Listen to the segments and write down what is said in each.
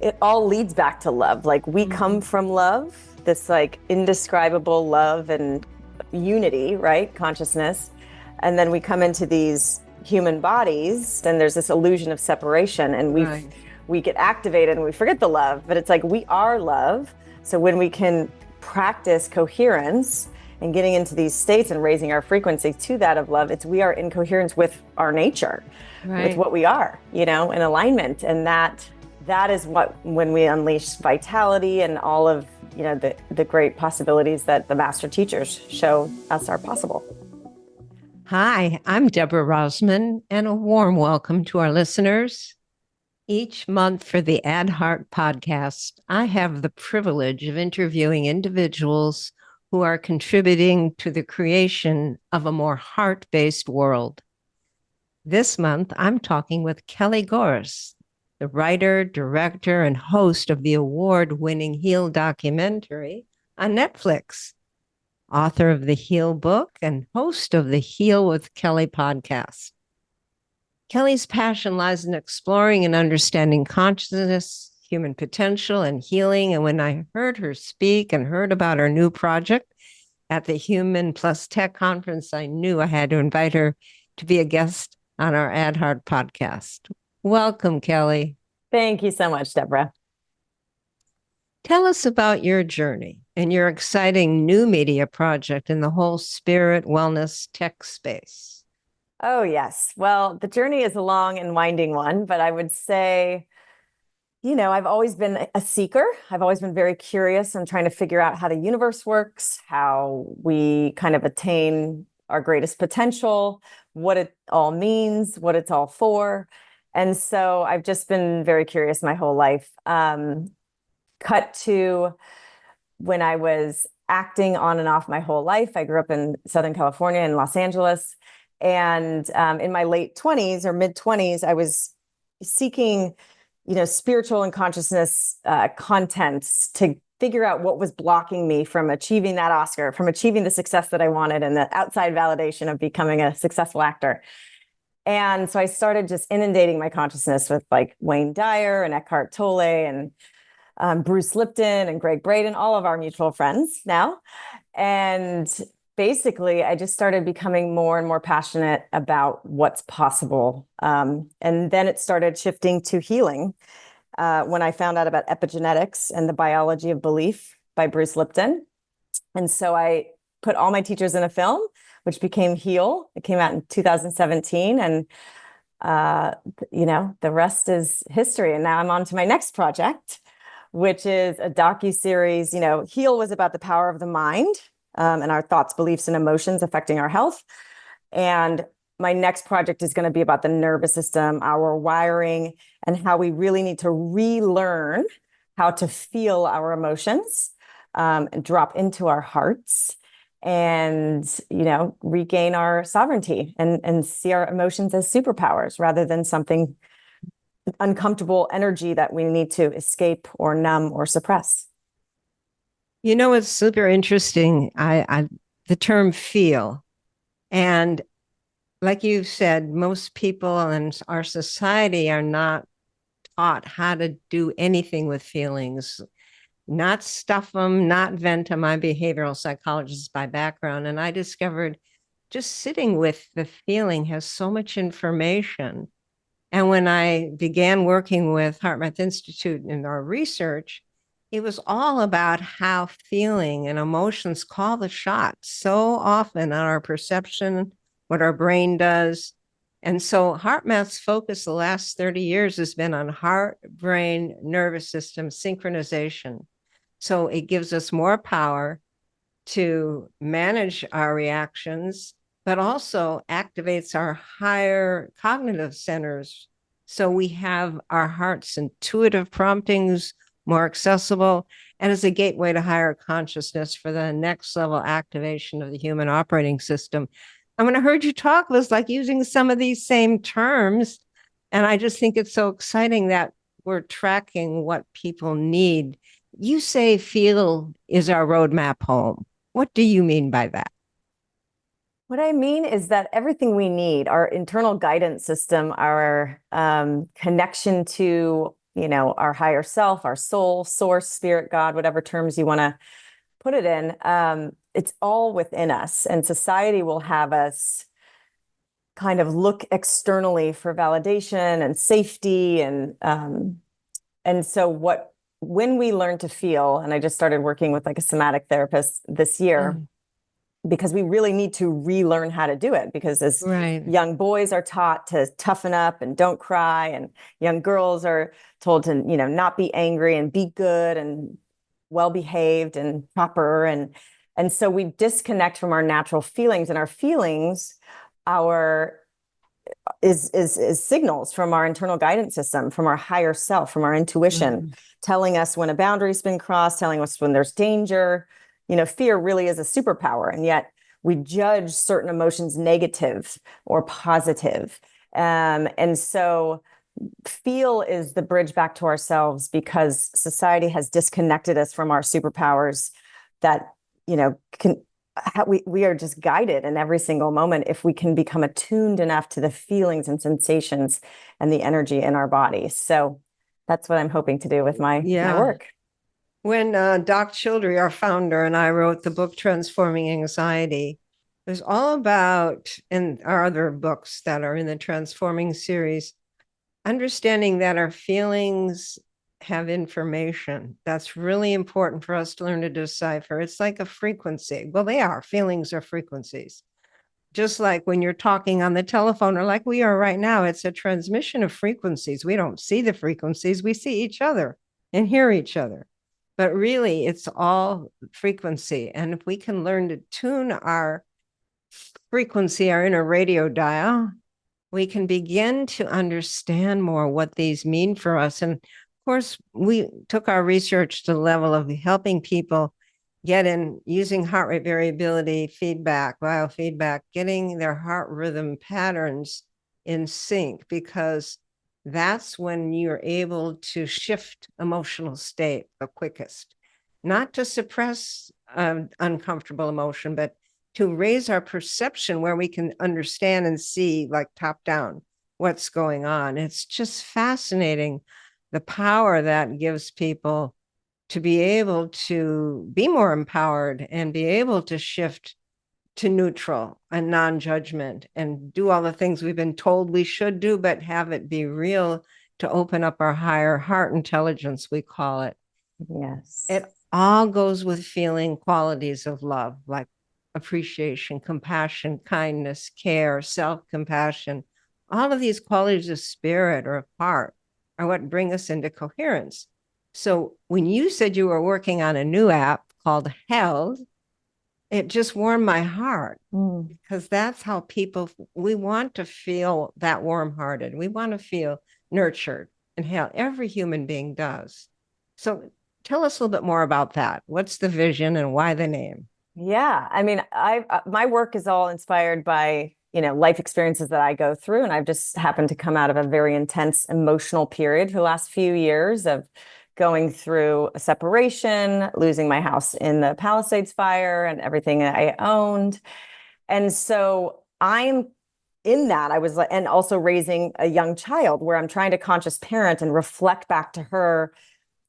it all leads back to love. Like we come from love, this like indescribable love and unity, right? Consciousness. And then we come into these human bodies, and there's this illusion of separation, and we get activated and we forget the love, but it's like we are love. So when we can practice coherence and getting into these states and raising our frequency to that of love, we are in coherence with our nature, with what we are, in alignment. And that is when we unleash vitality and all of, the great possibilities that the master teachers show us are possible. Hi, I'm Deborah Rosman, and a warm welcome to our listeners. Each month for the Ad Heart podcast, I have the privilege of interviewing individuals who are contributing to the creation of a more heart-based world. This month, I'm talking with Kelly Gores, the writer, director, and host of the award-winning Heal documentary on Netflix, author of the Heal book, and host of the Heal with Kelly podcast. Kelly's passion lies in exploring and understanding consciousness, human potential, and healing. And when I heard her speak and heard about her new project at the Human Plus Tech Conference, I knew I had to invite her to be a guest on our Ad Heart podcast. Welcome, Kelly. Thank you so much, Deborah. Tell us about your journey and your exciting new media project in the whole spirit, wellness, tech space. Oh, yes. Well, the journey is a long and winding one, but I would say, I've always been a seeker. I've always been very curious and trying to figure out how the universe works, how we kind of attain our greatest potential, what it all means, what it's all for. And so I've just been very curious my whole life. Cut to when I was acting on and off my whole life. I grew up in Southern California in Los Angeles. And in my late 20s or mid 20s, I was seeking, spiritual and consciousness contents to figure out what was blocking me from achieving that Oscar, from achieving the success that I wanted and the outside validation of becoming a successful actor. And so I started just inundating my consciousness with like Wayne Dyer and Eckhart Tolle and Bruce Lipton and Gregg Braden, all of our mutual friends now. And basically, I just started becoming more and more passionate about what's possible. And then it started shifting to healing when I found out about epigenetics and the biology of belief by Bruce Lipton. And so I put all my teachers in a film, which became Heal. It came out in 2017. And, the rest is history. And now I'm on to my next project, which is a docuseries. Heal was about the power of the mind and our thoughts, beliefs, and emotions affecting our health. And my next project is going to be about the nervous system, our wiring, and how we really need to relearn how to feel our emotions and drop into our hearts and, regain our sovereignty and see our emotions as superpowers rather than something uncomfortable energy that we need to escape or numb or suppress. It's super interesting. The term feel. And like you said, most people in our society are not taught how to do anything with feelings, not stuff them, not vent them. I'm a behavioral psychologist by background. And I discovered just sitting with the feeling has so much information. And when I began working with HeartMath Institute in our research, it was all about how feeling and emotions call the shots so often on our perception, what our brain does. And so HeartMath's focus the last 30 years has been on heart, brain, nervous system synchronization. So it gives us more power to manage our reactions, but also activates our higher cognitive centers. So we have our heart's intuitive promptings more accessible, and as a gateway to higher consciousness for the next level activation of the human operating system. And when I heard you talk, it was like using some of these same terms. And I just think it's so exciting that we're tracking what people need. You say feel is our roadmap home. What do you mean by that? What I mean is that everything we need, our internal guidance system, our connection to our higher self, our soul, source, spirit, God, whatever terms you want to put it in. It's all within us, and society will have us kind of look externally for validation and safety. And so when we learn to feel, and I just started working with like a somatic therapist this year, because we really need to relearn how to do it, because as Right. young boys are taught to toughen up and don't cry, and young girls are told to, not be angry and be good and well behaved and proper. And so we disconnect from our natural feelings, and our feelings, our is signals from our internal guidance system, from our higher self, from our intuition, telling us when a boundary's been crossed, telling us when there's danger. Fear really is a superpower, and yet we judge certain emotions negative or positive. And so feel is the bridge back to ourselves, because society has disconnected us from our superpowers that, can we are just guided in every single moment if we can become attuned enough to the feelings and sensations and the energy in our body. So that's what I'm hoping to do with my work. When Doc Childry, our founder, and I wrote the book Transforming Anxiety, it was all about, in our other books that are in the Transforming series, understanding that our feelings have information. That's really important for us to learn to decipher. It's like a frequency. Well, they are. Feelings are frequencies. Just like when you're talking on the telephone, or like we are right now, it's a transmission of frequencies. We don't see the frequencies, we see each other and hear each other. But really, it's all frequency. And if we can learn to tune our frequency, our inner radio dial, we can begin to understand more what these mean for us. And of course, we took our research to the level of helping people get in using heart rate variability, feedback, biofeedback, getting their heart rhythm patterns in sync, because that's when you're able to shift emotional state the quickest, not to suppress uncomfortable emotion, but to raise our perception where we can understand and see, like top down, what's going on. It's just fascinating, the power that gives people to be able to be more empowered and be able to shift to neutral and non-judgment and do all the things we've been told we should do, but have it be real, to open up our higher heart intelligence, we call it. Yes. It all goes with feeling qualities of love, like appreciation, compassion, kindness, care, self-compassion. All of these qualities of spirit or of heart are what bring us into coherence. So when you said you were working on a new app called Held, it just warmed my heart, because that's how people, we want to feel that warm-hearted. We want to feel nurtured, and hell, every human being does. So tell us a little bit more about that. What's the vision and why the name? Yeah, I mean, my work is all inspired by, life experiences that I go through. And I've just happened to come out of a very intense emotional period for the last few years of going through a separation, losing my house in the Palisades fire and everything that I owned. And so I'm in that. I was like, and also raising a young child where I'm trying to conscious parent and reflect back to her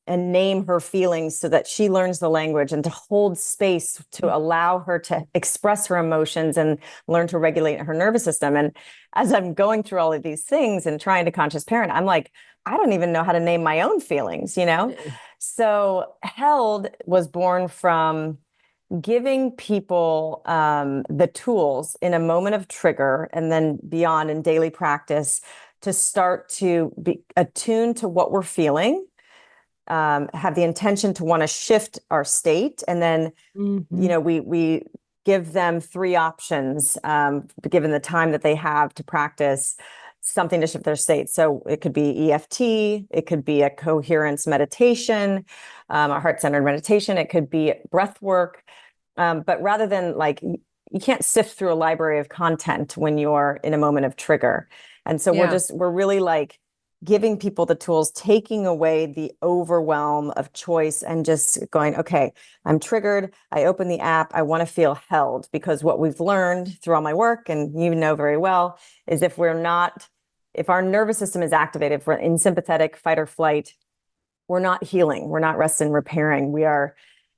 and name her feelings so that she learns the language, and to hold space to allow her to express her emotions and learn to regulate her nervous system. And as I'm going through all of these things and trying to conscious parent, I'm like, I don't even know how to name my own feelings, So Held was born from giving people the tools in a moment of trigger, and then beyond in daily practice, to start to be attuned to what we're feeling, have the intention to want to shift our state. And then, we give them three options, given the time that they have to practice something to shift their state. So it could be EFT, it could be a coherence meditation, a heart-centered meditation, it could be breath work. But rather than you can't sift through a library of content when you're in a moment of trigger. And so we're really giving people the tools, taking away the overwhelm of choice, and just going, okay, I'm triggered. I open the app. I want to feel held, because what we've learned through all my work, and very well, is if we're not if our nervous system is activated, if we're in sympathetic fight or flight, we're not healing, we're not rest and repairing. We are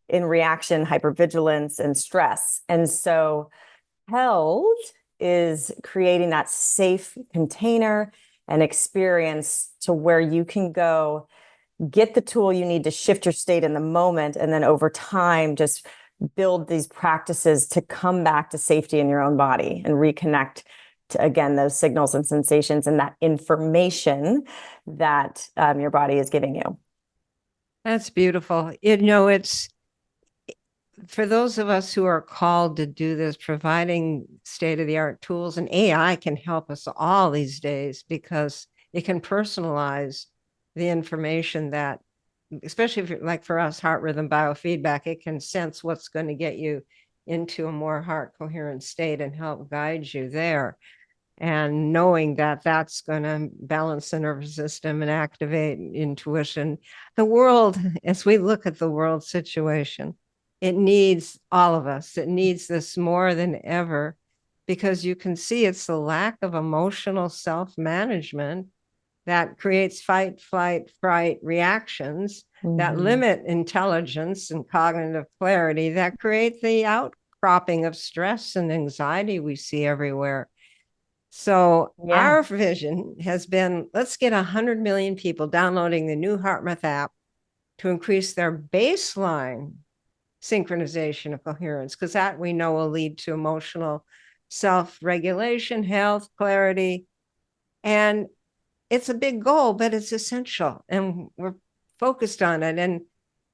in reaction, hypervigilance, and stress. And so held is creating that safe container and experience to where you can go get the tool you need to shift your state in the moment, and then over time just build these practices to come back to safety in your own body and reconnect to, again, those signals and sensations and that information that your body is giving you. That's beautiful. It's for those of us who are called to do this, providing state-of-the-art tools, and AI can help us all these days because it can personalize the information that, especially if you're, like for us, heart rhythm biofeedback, it can sense what's going to get you into a more heart coherent state and help guide you there. And knowing that that's going to balance the nervous system and activate intuition. The world, as we look at the world situation, it needs all of us. It needs this more than ever because you can see it's the lack of emotional self-management that creates fight, flight, fright reactions that limit intelligence and cognitive clarity, that create the outcropping of stress and anxiety we see everywhere. So our vision has been, let's get 100 million people downloading the new HeartMath app to increase their baseline synchronization of coherence, because that we know will lead to emotional self-regulation, health, clarity. And it's a big goal, but it's essential. And we're focused on it. And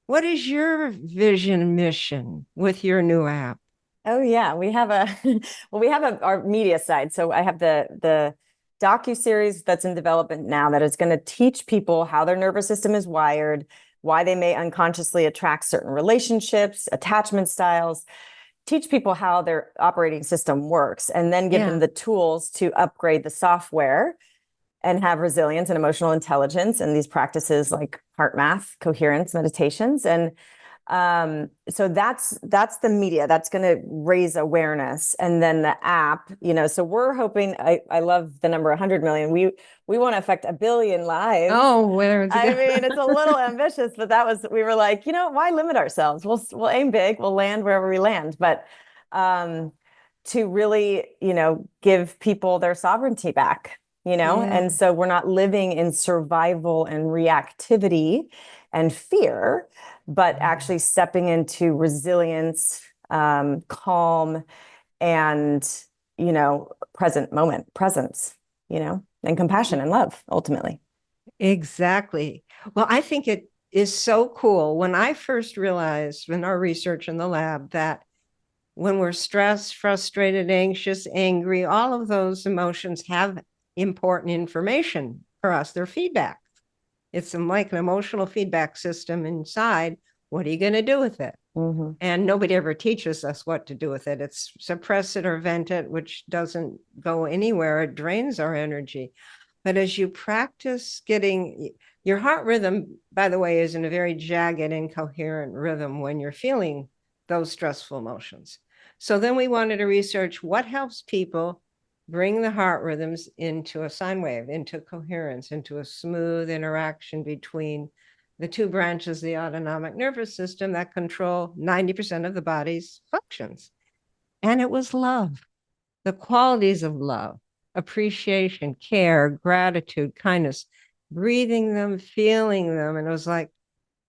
what is your vision mission with your new app? Oh yeah, we have our media side. So I have the docu-series that's in development now that is going to teach people how their nervous system is wired, why they may unconsciously attract certain relationships, attachment styles, teach people how their operating system works, and then give them the tools to upgrade the software and have resilience and emotional intelligence and these practices like HeartMath, coherence, meditations. And so that's the media that's going to raise awareness. And then the app, so we're hoping, I love the number 100 million. We want to affect 1 billion lives. Oh, where I mean, it's a little ambitious, but we were like, why limit ourselves? We'll aim big, we'll land wherever we land. But to really, give people their sovereignty back, and so we're not living in survival and reactivity and fear, but actually stepping into resilience, calm, and, presence, and compassion and love, ultimately. Exactly. Well, I think it is so cool. When I first realized in our research in the lab that when we're stressed, frustrated, anxious, angry, all of those emotions have important information for us. They're feedback. It's like an emotional feedback system inside. What are you going to do with it? And nobody ever teaches us what to do with it. It's suppress it or vent it, which doesn't go anywhere. It drains our energy. But as you practice getting your heart rhythm, by the way, is in a very jagged, incoherent rhythm when you're feeling those stressful emotions. So then we wanted to research what helps people bring the heart rhythms into a sine wave, into coherence, into a smooth interaction between the two branches of the autonomic nervous system that control 90% of the body's functions. And it was love, the qualities of love, appreciation, care, gratitude, kindness, breathing them, feeling them. And it was like,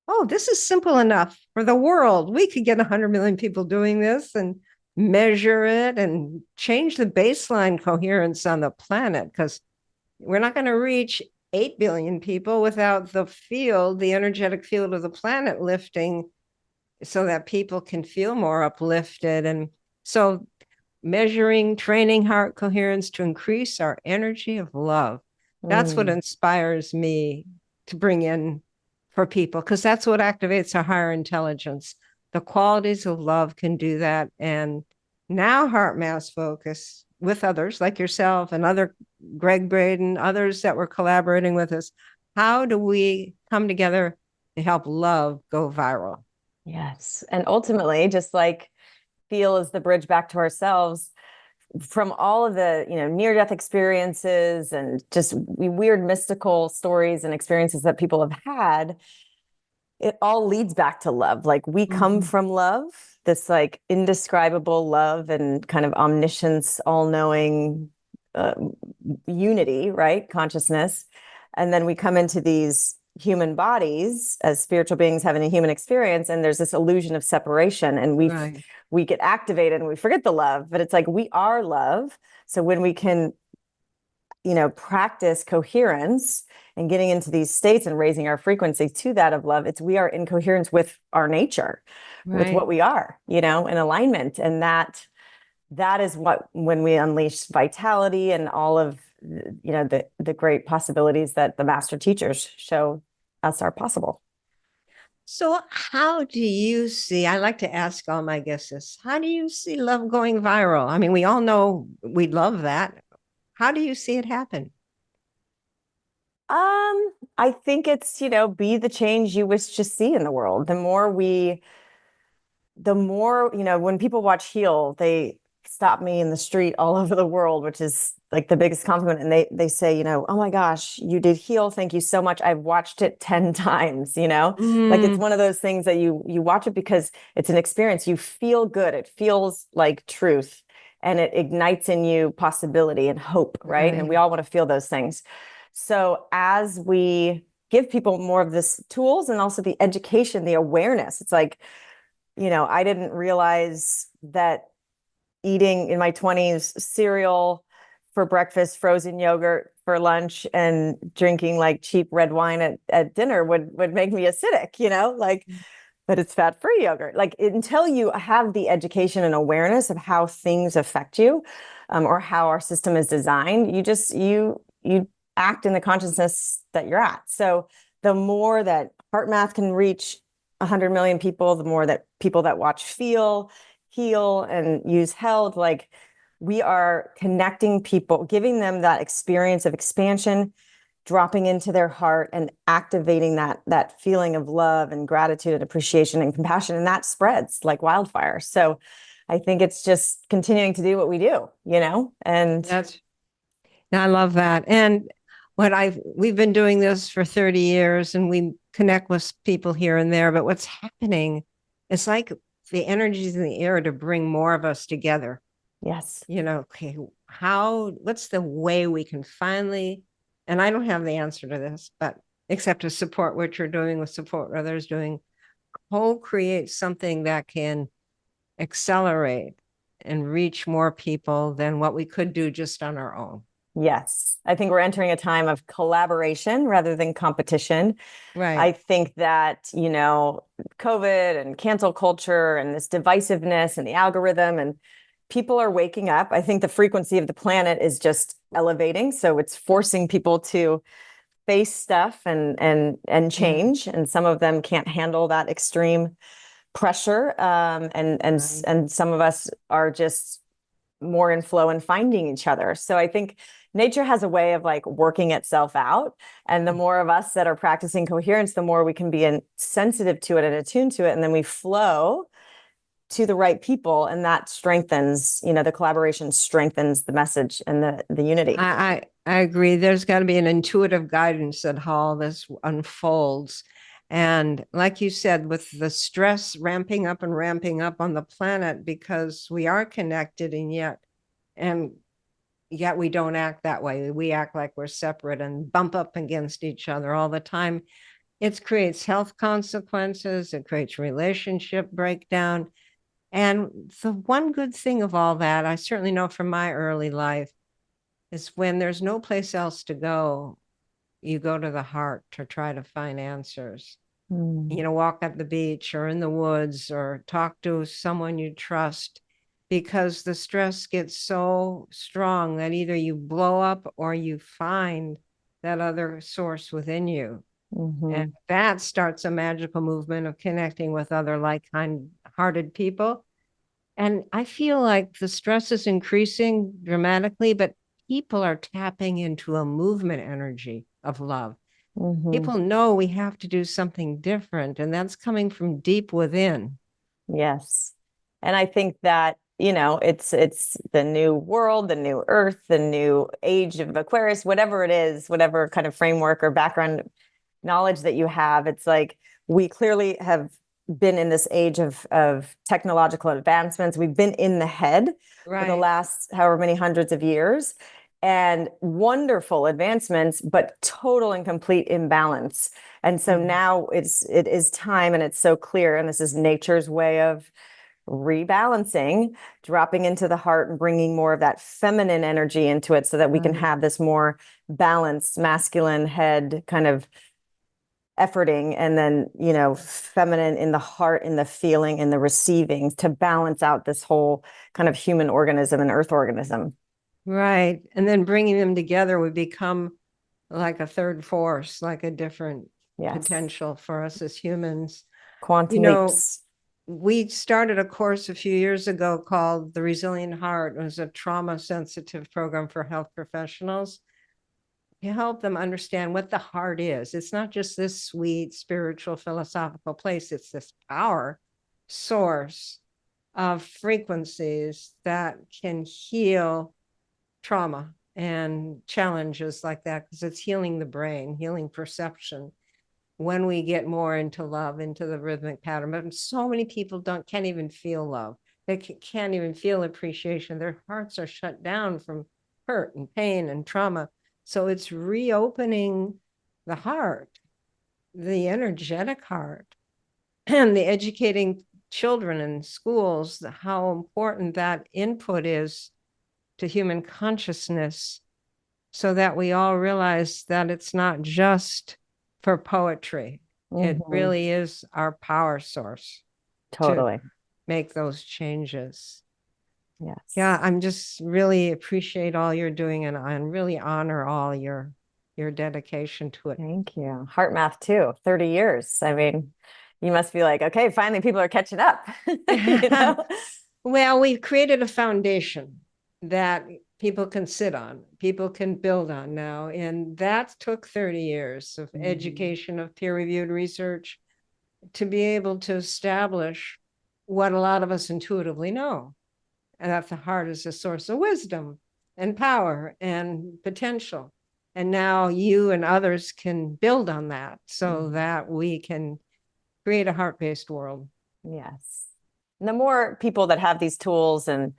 oh, this is simple enough for the world. We could get 100 million people doing this and measure it and change the baseline coherence on the planet, because we're not going to reach 8 billion people without the field, the energetic field of the planet lifting so that people can feel more uplifted. And so measuring, training heart coherence to increase our energy of love. That's what inspires me to bring in for people, because that's what activates our higher intelligence. The qualities of love can do that. And now HeartMath's focus with others like yourself and other Gregg Braden, others that were collaborating with us, how do we come together to help love go viral? Yes. And ultimately, just like feel is the bridge back to ourselves, from all of the, near-death experiences and just weird mystical stories and experiences that people have had, it all leads back to love. Like we come Mhm. from love, this like indescribable love and kind of omniscience, all-knowing uh, unity, right? Consciousness. And then we come into these human bodies as spiritual beings having a human experience, and there's this illusion of separation, and Right. we get activated and we forget the love, but it's like we are love. So when we can, practice coherence and getting into these states and raising our frequency to that of love, it's we are in coherence with our nature, with what Right. we are, in alignment. And that is what, when we unleash vitality and all of, the great possibilities that the master teachers show us are possible. So, how do you see? I like to ask all my guests this: how do you see love going viral? I mean, we all know we love that. How do you see it happen? I think it's, be the change you wish to see in the world. The more, when people watch Heal, they stop me in the street all over the world, which is like the biggest compliment. And they say, oh my gosh, you did Heal. Thank you so much. I've watched it 10 times. Like it's Mm, one of those things that you watch it because it's an experience. You feel good. It feels like truth, and it ignites in you possibility and hope, right? And we right. all want to feel those things. So as we give people more of this tools and also the education, the awareness, it's like, I didn't realize that eating in my 20s cereal for breakfast, frozen yogurt for lunch, and drinking like cheap red wine at dinner would make me acidic, like, but it's fat-free yogurt. Like until you have the education and awareness of how things affect you, or how our system is designed, you act in the consciousness that you're at. So the more that heart math can reach 100 million people, the more that people that watch feel, heal, and use held, like we are connecting people, giving them that experience of expansion, dropping into their heart and activating that feeling of love and gratitude and appreciation and compassion, and that spreads like wildfire. So I think it's just continuing to do what we do, and That's I love that. And we've been doing this for 30 years and we connect with people here and there, but what's happening, it's like the energies in the air to bring more of us together. yes. Okay, what's the way we can finally, and I don't have the answer to this, but except to support what you're doing, with support what others doing, co-create something that can accelerate and reach more people than what we could do just on our own. Yes. I think we're entering a time of collaboration rather than competition. I Right. think that, COVID and cancel culture and this divisiveness and the algorithm, and people are waking up. I think the frequency of the planet is just elevating. So it's forcing people to face stuff and Yeah. change. And some of them can't handle that extreme pressure. Right. And some of us are just more in flow and finding each other. So I think nature has a way of like working itself out. And the more of us that are practicing coherence, the more we can be sensitive to it and attuned to it. And then we flow to the right people. And that strengthens, the collaboration strengthens the message and the unity. I agree. There's got to be an intuitive guidance that how all this unfolds. And like you said, with the stress ramping up and ramping up on the planet because we are connected and yet we don't act that way. We act like we're separate and bump up against each other all the time. It creates health consequences. It creates relationship breakdown. And the one good thing of all that, I certainly know from my early life, is when there's no place else to go, you go to the heart to try to find answers. Mm. Walk at the beach or in the woods or talk to someone you trust because the stress gets so strong that either you blow up or you find that other source within you. And Mhm. that starts a magical movement of connecting with other like-kind hearted people. And I feel like the stress is increasing dramatically, but people are tapping into a movement energy of love. Mhm. People know we have to do something different, and that's coming from deep within. Yes. And I think that it's the new world, the new earth, the new age of Aquarius, whatever it is, whatever kind of framework or background knowledge that you have. It's like we clearly have been in this age of technological advancements. We've been in the head for the Right. last however many hundreds of years, and wonderful advancements, but total and complete imbalance. And so now it is time, and it's so clear, and this is nature's way of rebalancing, dropping into the heart and bringing more of that feminine energy into it so that we can have this more balanced masculine head kind of efforting, and then, feminine in the heart, in the feeling, in the receiving, to balance out this whole kind of human organism and earth organism. Right. And then bringing them together would become like a third force, like a different potential for us as humans. Quantum leaps. We started a course a few years ago called The Resilient Heart. It was a trauma sensitive program for health professionals to help them understand what the heart is. It's not just this sweet spiritual philosophical place. It's this power source of frequencies that can heal trauma and challenges like that, because it's healing the brain, healing perception when we get more into love, into the rhythmic pattern. But so many people can't even feel love. They can't even feel appreciation. Their hearts are shut down from hurt and pain and trauma. So it's reopening the heart, the energetic heart, and the educating children in schools, how important that input is to human consciousness, so that we all realize that it's not just for poetry. It really is our power source Totally. to make those changes. Yes. Yeah, I'm just really appreciate all you're doing, and I really honor all your dedication to it. Thank you. Heart math too, 30 years. I mean, you must be like, okay, finally people are catching up. Well, we've created a foundation that people can sit on, people can build on now. And that took 30 years of education, of peer-reviewed research, to be able to establish what a lot of us intuitively know, and that the heart is a source of wisdom and power and potential. And now you and others can build on that so that we can create a heart-based world. Yes. And the more people that have these tools and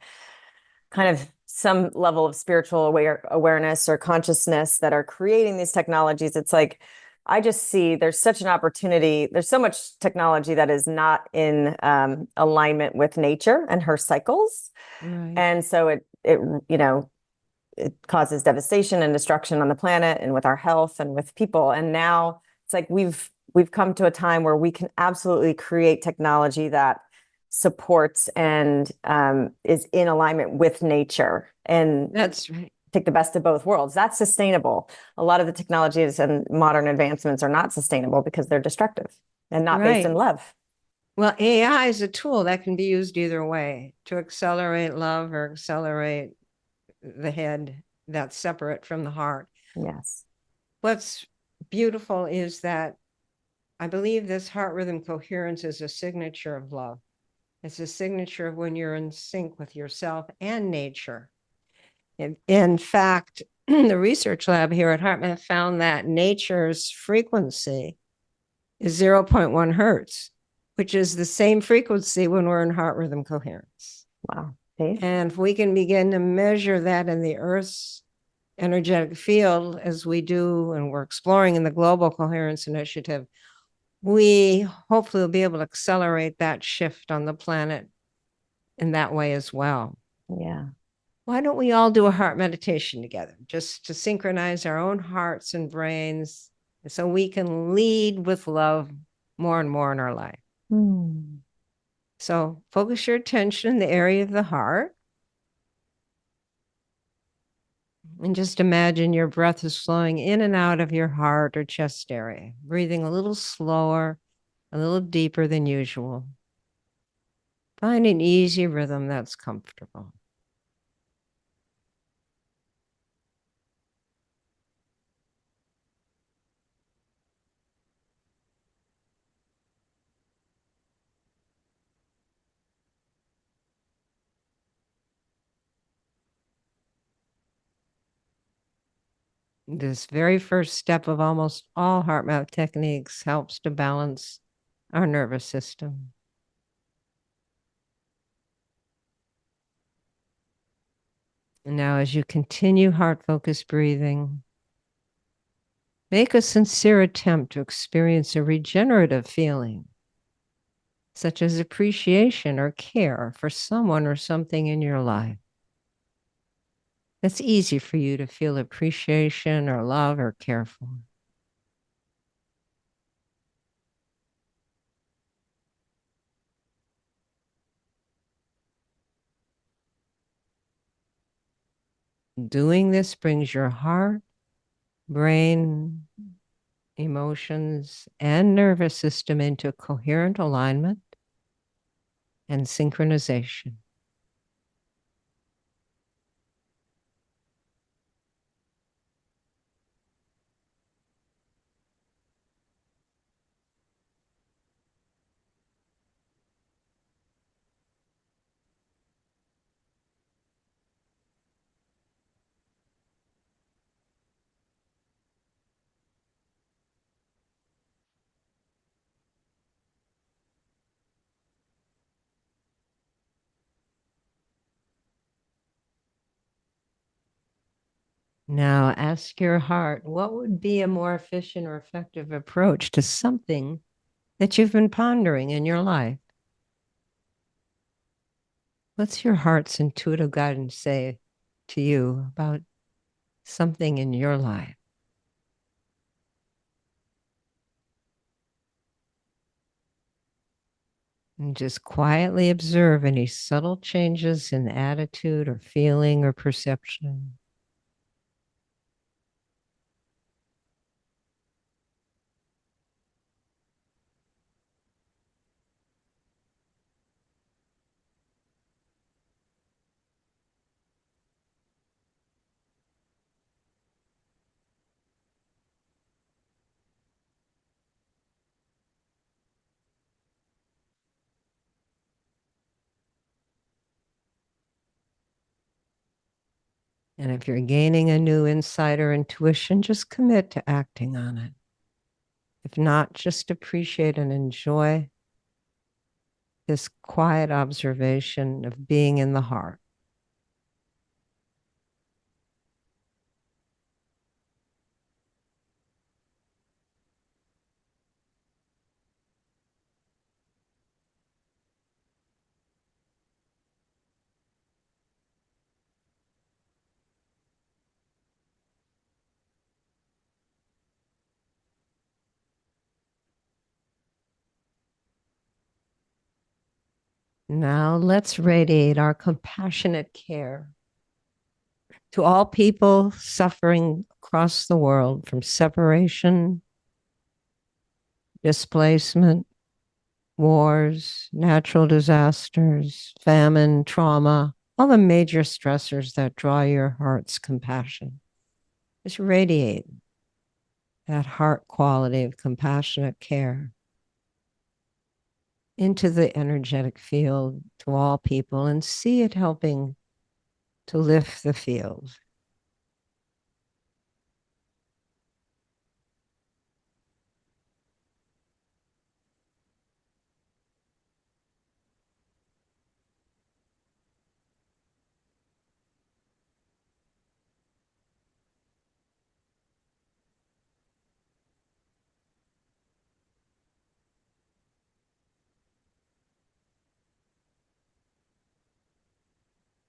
kind of some level of spiritual awareness or consciousness that are creating these technologies, it's like, I just see there's such an opportunity. There's so much technology that is not in alignment with nature and her cycles. Right. And so it causes devastation and destruction on the planet and with our health and with people. And now it's like we've come to a time where we can absolutely create technology that supports and is in alignment with nature. And that's right. Take the best of both worlds. That's sustainable. A lot of the technologies and modern advancements are not sustainable because they're destructive and not based in love. Well, AI is a tool that can be used either way, to accelerate love or accelerate the head that's separate from the heart. Yes. What's beautiful is that I believe this heart rhythm coherence is a signature of love. It's a signature of when you're in sync with yourself and nature. In fact, the research lab here at HeartMath found that nature's frequency is 0.1 hertz, which is the same frequency when we're in heart rhythm coherence. Wow. And if we can begin to measure that in the Earth's energetic field, as we do, and we're exploring in the Global Coherence Initiative, we hopefully will be able to accelerate that shift on the planet in that way as well. Yeah. Why don't we all do a heart meditation together, just to synchronize our own hearts and brains so we can lead with love more and more in our life? So focus your attention in the area of the heart. And just imagine your breath is flowing in and out of your heart or chest area, breathing a little slower, a little deeper than usual. Find an easy rhythm that's comfortable. This very first step of almost all heart mouth techniques helps to balance our nervous system. And now, as you continue heart focused breathing, make a sincere attempt to experience a regenerative feeling, such as appreciation or care for someone or something in your life. It's easy for you to feel appreciation or love or care for. Doing this brings your heart, brain, emotions, and nervous system into coherent alignment and synchronization. Now ask your heart, what would be a more efficient or effective approach to something that you've been pondering in your life? What's your heart's intuitive guidance say to you about something in your life? And just quietly observe any subtle changes in attitude or feeling or perception. And if you're gaining a new insight or intuition, just commit to acting on it. If not, just appreciate and enjoy this quiet observation of being in the heart. Now let's radiate our compassionate care to all people suffering across the world from separation, displacement, wars, natural disasters, famine, trauma, all the major stressors that draw your heart's compassion. Just radiate that heart quality of compassionate care into the energetic field to all people and see it helping to lift the field.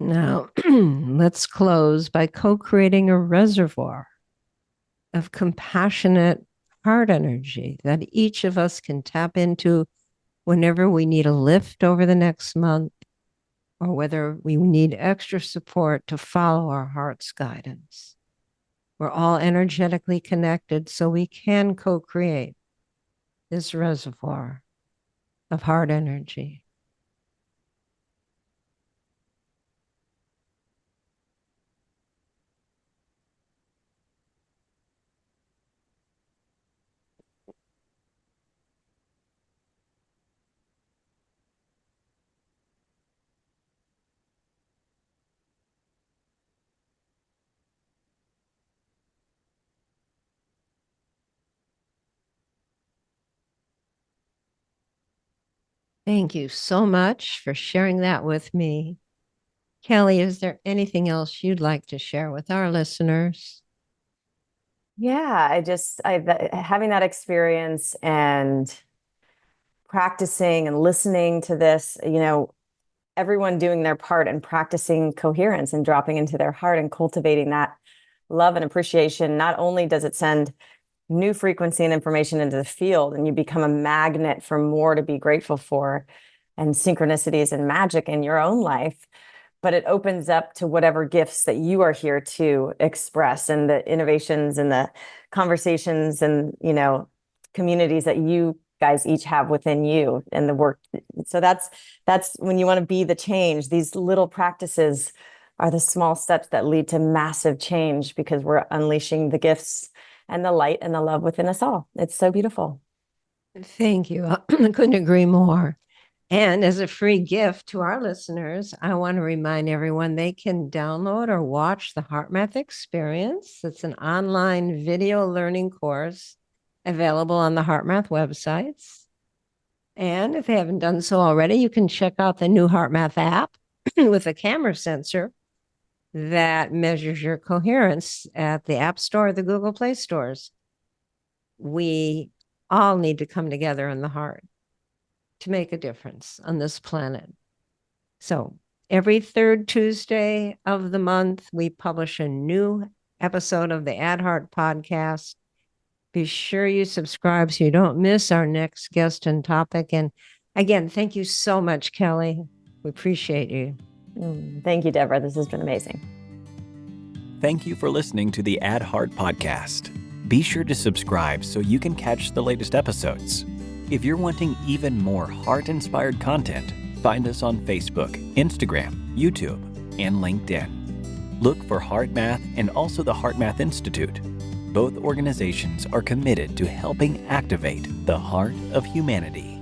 Now, let's close by co-creating a reservoir of compassionate heart energy that each of us can tap into whenever we need a lift over the next month, or whether we need extra support to follow our heart's guidance. We're all energetically connected, so we can co-create this reservoir of heart energy. Thank you so much for sharing that with me. Kelly, is there anything else you'd like to share with our listeners? Yeah, having that experience and practicing and listening to this, everyone doing their part and practicing coherence and dropping into their heart and cultivating that love and appreciation. Not only does it send new frequency and information into the field, and you become a magnet for more to be grateful for and synchronicities and magic in your own life, but it opens up to whatever gifts that you are here to express, and the innovations and the conversations and, communities that you guys each have within you and the work. So that's when you want to be the change. These little practices are the small steps that lead to massive change, because we're unleashing the gifts and the light and the love within us all. It's so beautiful. Thank you. I couldn't agree more. And as a free gift to our listeners, I want to remind everyone they can download or watch the HeartMath Experience. It's an online video learning course available on the HeartMath websites. And if they haven't done so already, you can check out the new HeartMath app with a camera sensor that measures your coherence at the App Store or the Google Play stores. We all need to come together in the heart to make a difference on this planet. So every third Tuesday of the month, we publish a new episode of the Ad Heart podcast. Be sure you subscribe so you don't miss our next guest and topic. And again, thank you so much, Kelly. We appreciate you. Thank you, Deborah. This has been amazing. Thank you for listening to the Ad Heart podcast. Be sure to subscribe so you can catch the latest episodes. If you're wanting even more heart-inspired content, find us on Facebook, Instagram, YouTube, and LinkedIn. Look for HeartMath and also the HeartMath Institute. Both organizations are committed to helping activate the heart of humanity.